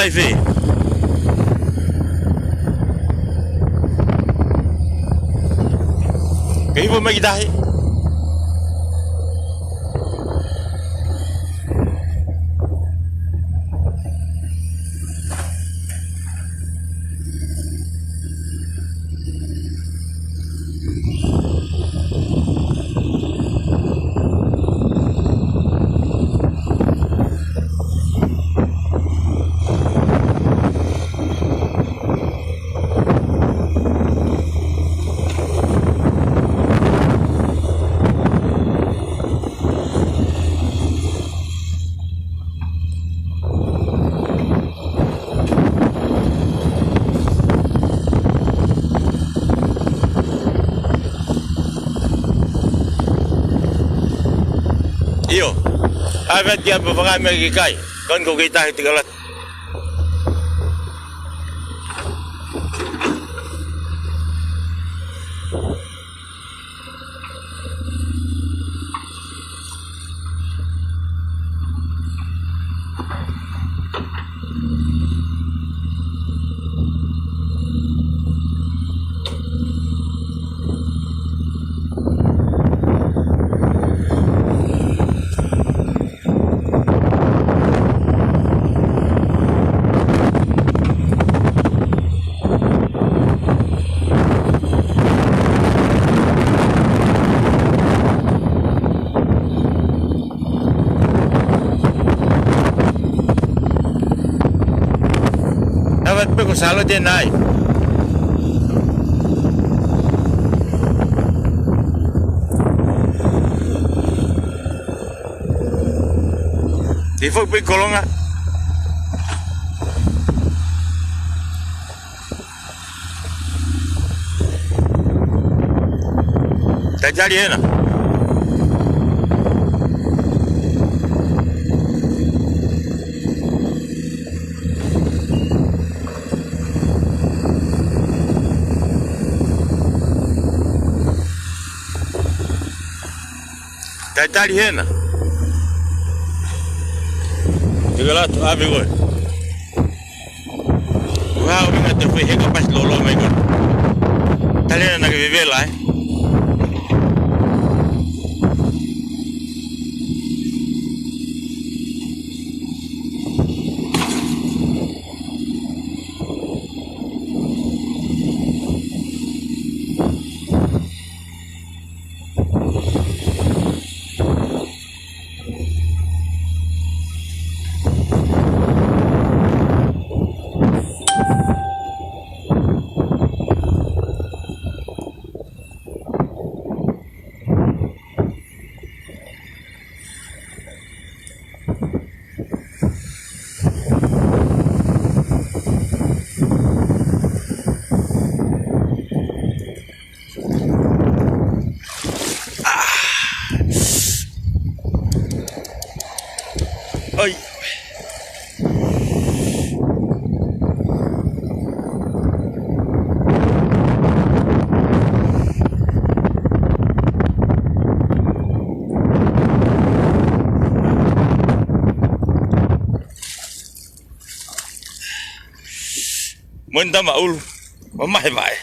vai ver. Quem vai me dar? Iyo, agad yan pa mga magigay. Kan ko kita itigalat. Dapat pa kung salo din ay. Di fog pa kolong nga. Tajali yan na. Tajali yan na. Tigala tu abi gol. Wow, venga te fui hega pas lolo mai gol. Tali na nagvivela eh. Ay. Munda maul, mamai mai.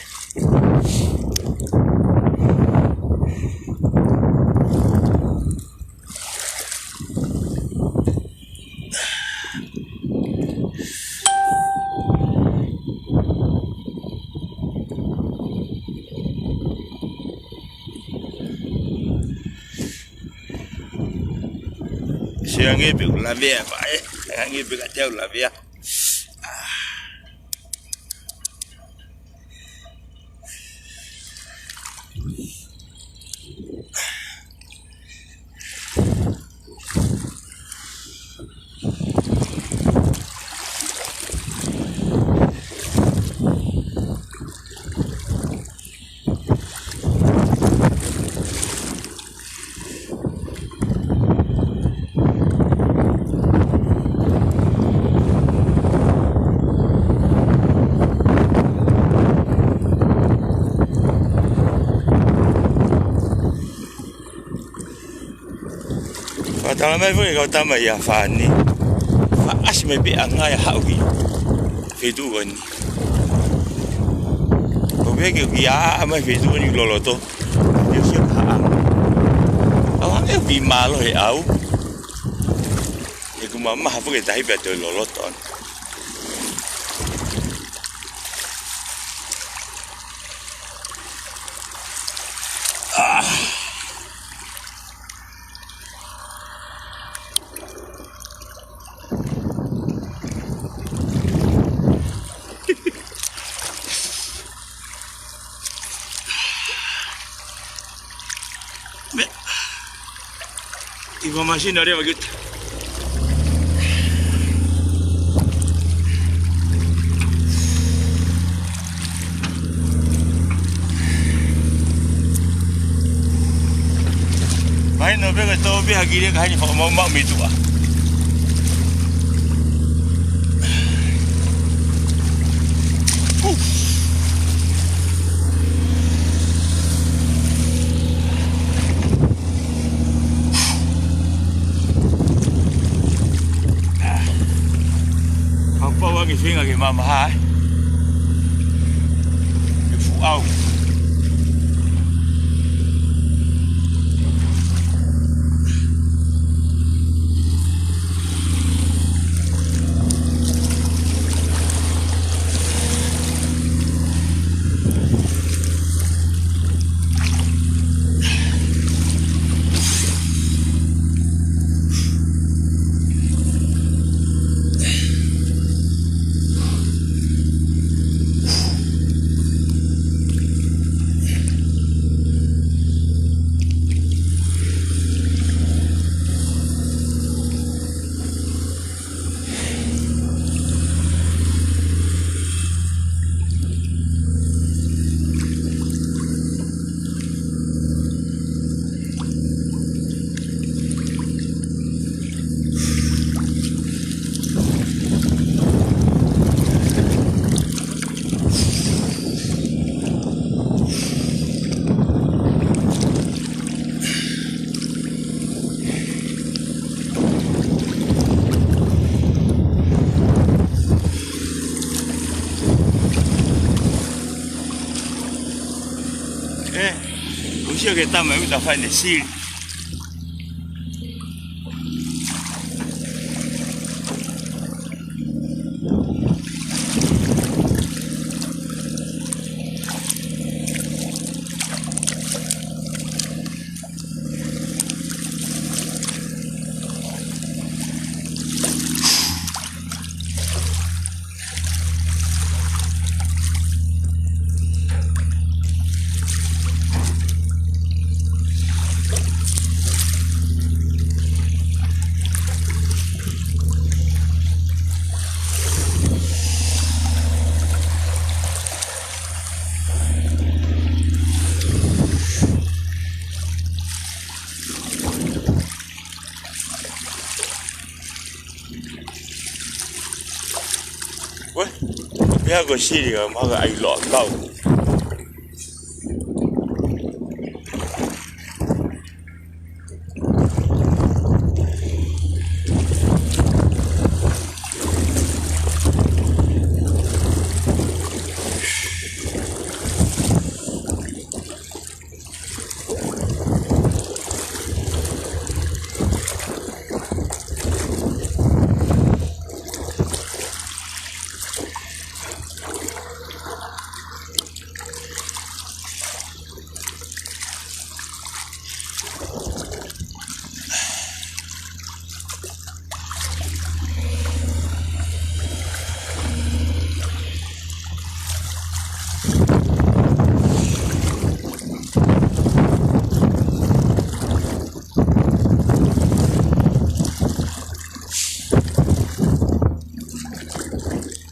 Siang ini la via, pak. Siang ini kat jauh la via. Kalau mai pun kau tambah ya Fani. As may be ang ngay hawi. Feduan. Pabegi ya may feduan yung loloto. Yung siya haang. Awang e vi malo he au. E kumama hapu ke tahi beto loloton. Informasi dari bagut. Main nobe ke tobi hagi dia kahani mau mitu ah. Cái phim là cái mà hai cái phụ ao usia kita mau udah fine sih. Wah, biar aku sih dia mahu air lot kau.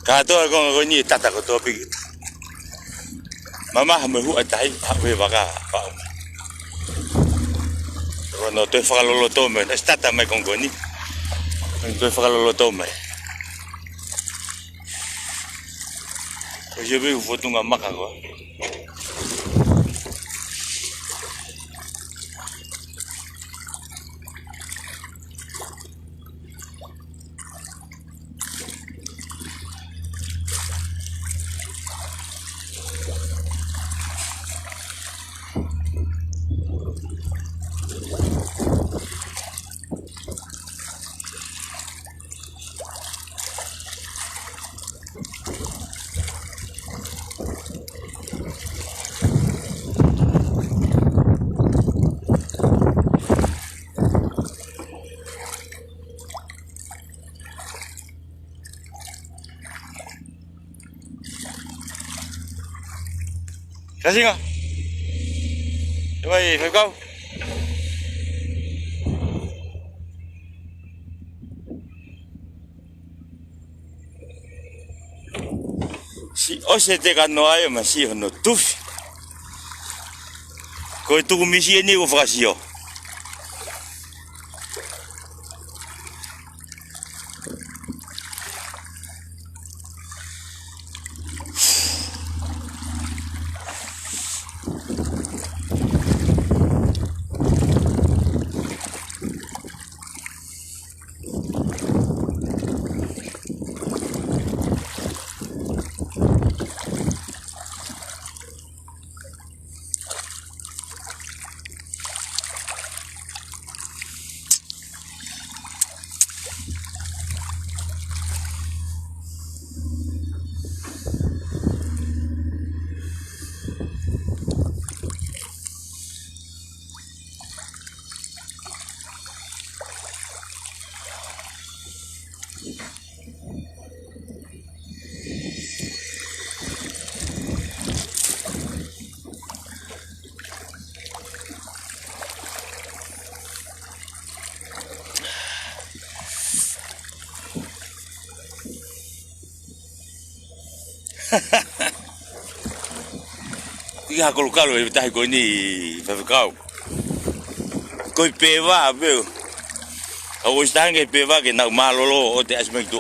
Kato ako ni tata ko to big. Mama hamehu atai hawe baka pa. Kono to falolo to me, stata me con goni. To falolo to me. Ko je be foto nga maka ko. Kasinga. Vai, vai kau. Si o se te kano ai ma si hono tufi. Ko tu misi ni o frasio. Ia kolokalo e tahi ko ni fafakau. Ko peva veo. O stange peva ke na malolo o te asmekto.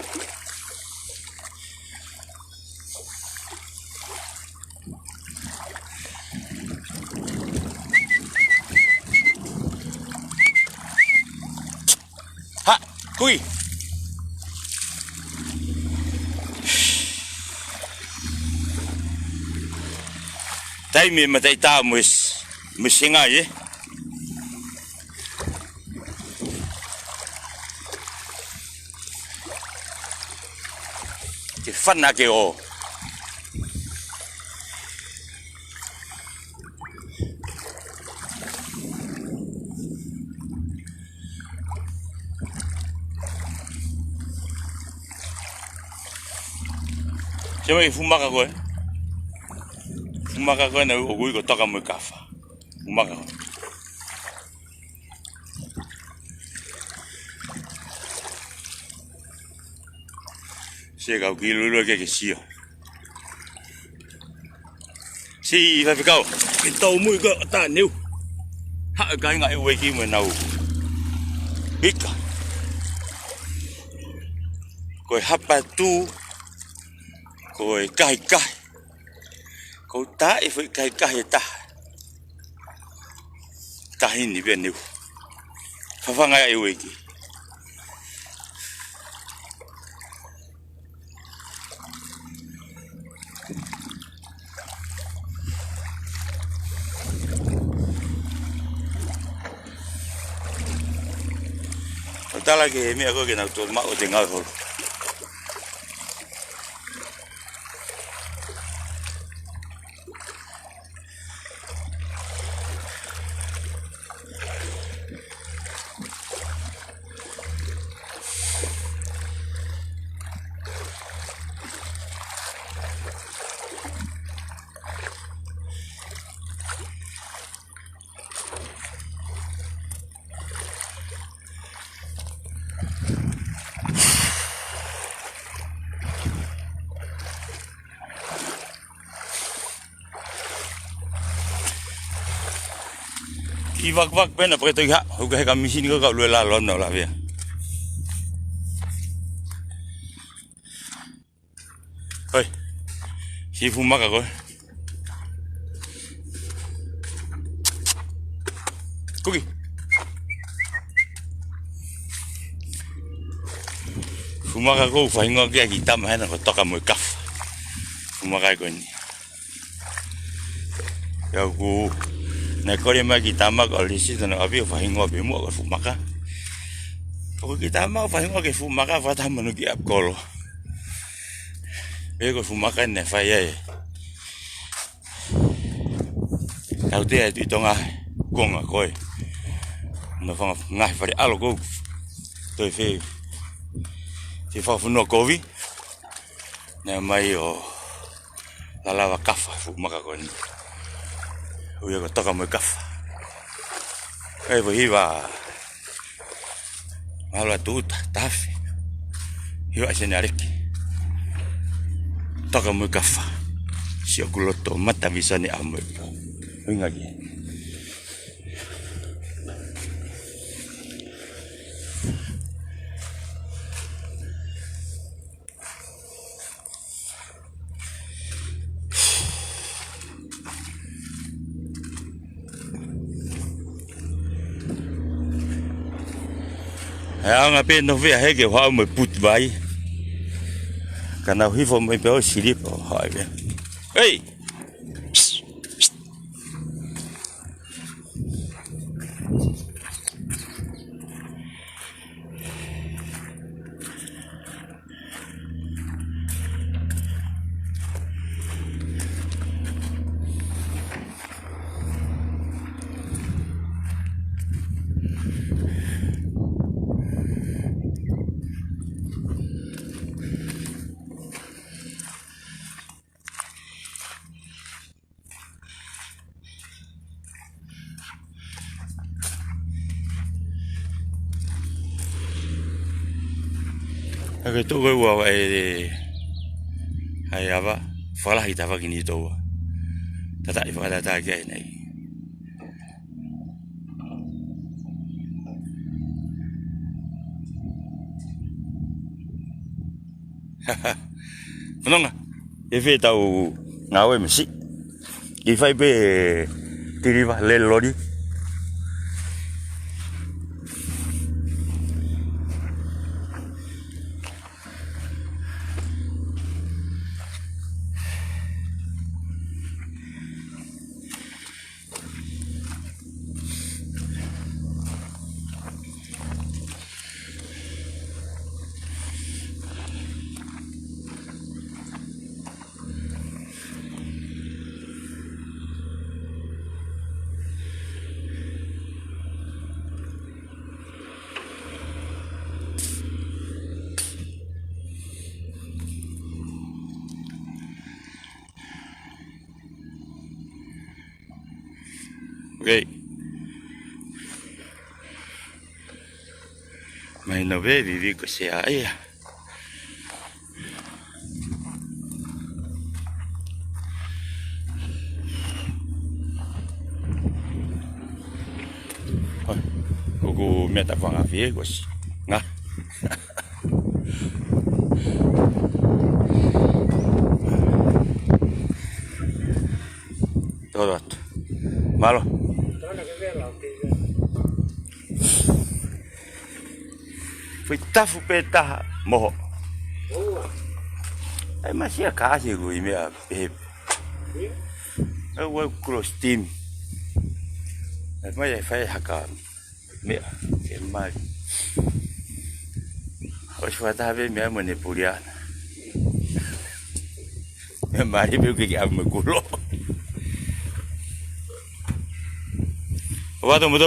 Ha, kui. Tai me matai ta mus singa ye. Te whana ke o. Se mai fumaka koe. Fumaka koe na ugui ko toka mo kafa. Fumaka koe. Se kau kilulu ke sio. Si fa fikau. Ke tau mu ko ta neu. Ha ka nga e weki mo nau. Bika. Ko hapa tu. Ko kai kai. Ko ta e foi kai kai ta. Ta hini be neu. Fa fa nga e weki. Tala ke me ako ke na to ma o te nga ho. Ivak pena preto ya, uga ka misi ni ko ka luela lon no la via. Oi. Si fuma ka ko. Kuki. Fuma ka ko fa ingo ke kita mana ko toka mo kaf. Fuma ka ko ni. Ya ku na kore ma kita ma ko lisi no abi fa ingo be mo ko fuma ka. Ko kita ma fa ingo ke fuma ka fa ta mo ki ap kolo. Ego fumaka ne fai e. Au te e tonga konga koe. No whanga ngai whare alo kou. Toi whi. Te whawhunua kovi. Nea mai o lalawa kawha fumaka koe ni. Uia ko toka mo kafa. Ei voi hiva. Malo tuuta tafi. Hiva sen ariki. Toka mo kafa. Si okuloto mata visani amo. Ingagi. Ang ape no vea hege hoa mo put vai. Kana hifo mo pe o silip o hai. Hey. Aga to go wa ai ava fala hita va kini to tata I fala ta ga nei Nonga e fe tau ngawe mesi I fai be tiriva le lori Okay. Mai no ve vivi ko se ai. Ko meta vanga vie ko si. Nga. Todo. Malo. Foi tafu peta moho. Ai masia kasi go I mea pe. Ai wa cross team. Ai mai fai haka mea ke mai. Os fata ve mea mone puria. Me mari be ke am kulo. Wa to mo